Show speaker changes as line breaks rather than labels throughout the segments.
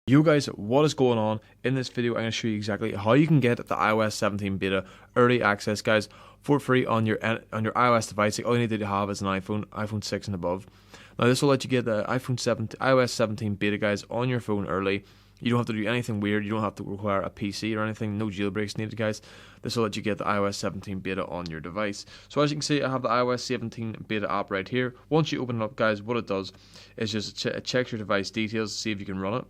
Yo guys, what is going on? In this video I'm going to show you exactly how you can get the iOS 17 beta early access, guys, for free on your iOS device. Like, all you need to have is an iPhone 6 and above. Now this will let you get the iOS 17 beta, guys, on your phone early. You don't have to do anything weird. You don't have to require a PC or anything. No jailbreaks needed, guys. This will let you get the iOS 17 beta on your device. So as you can see, I have the iOS 17 beta app right here. Once you open it up, guys, what it does is just it checks your device details to see if you can run it.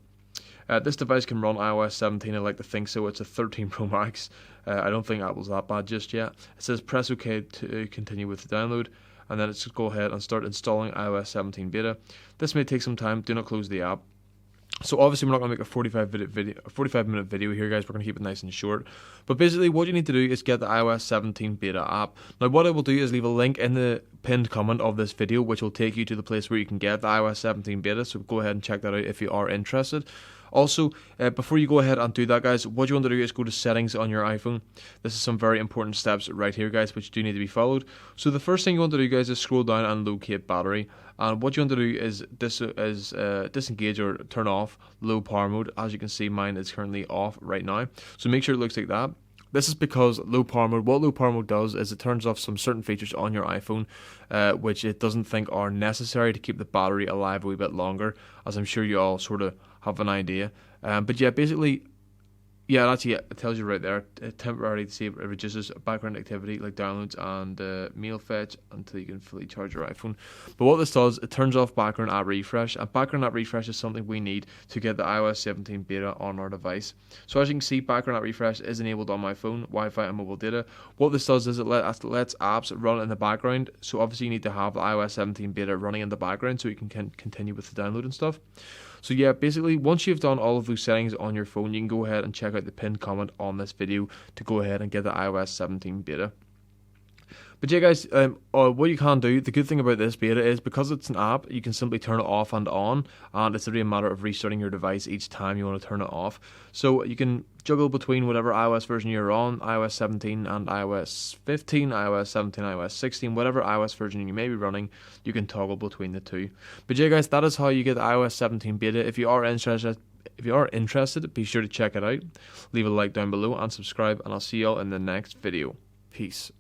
This device can run iOS 17, I like to think so. It's a 13 Pro Max. I don't think Apple's that bad just yet. It says press OK to continue with the download, and then it's just go ahead and start installing iOS 17 beta. This may take some time. Do not close the app. So obviously we're not going to make a 45-minute video here, guys. We're going to keep it nice and short. But basically what you need to do is get the iOS 17 beta app. Now what I will do is leave a link in the pinned comment of this video, which will take you to the place where you can get the iOS 17 beta. So go ahead and check that out if you are interested. Also, before you go ahead and do that, guys, what you want to do is go to settings on your iPhone. This is some very important steps right here, guys, which do need to be followed. So the first thing you want to do, guys, is scroll down and locate battery. And what you want to do is disengage or turn off low power mode. As you can see, mine is currently off right now. So make sure it looks like that. This is because what low power mode does is it turns off some certain features on your iPhone, which it doesn't think are necessary to keep the battery alive a wee bit longer, as I'm sure you all sort of have an idea. But yeah, basically, yeah, that's it. It tells you right there. It temporarily reduces background activity like downloads and mail fetch until you can fully charge your iPhone. But what this does, it turns off background app refresh, and background app refresh is something we need to get the iOS 17 beta on our device. So as you can see, background app refresh is enabled on my phone, Wi-Fi and mobile data. What this does is it lets apps run in the background. So obviously you need to have the iOS 17 beta running in the background so you can continue with the download and stuff. So yeah, basically once you've done all of those settings on your phone, you can go ahead and check out the pinned comment on this video to go ahead and get the iOS 17 beta. But yeah, guys, what you can do, the good thing about this beta is because it's an app, you can simply turn it off and on, and it's really a matter of restarting your device each time you want to turn it off. So you can juggle between whatever iOS version you're on, iOS 17 and iOS 15, iOS 17, iOS 16, whatever iOS version you may be running, you can toggle between the two. But yeah, guys, that is how you get the iOS 17 beta. If you are interested, be sure to check it out. Leave a like down below and subscribe, and I'll see y'all in the next video. Peace.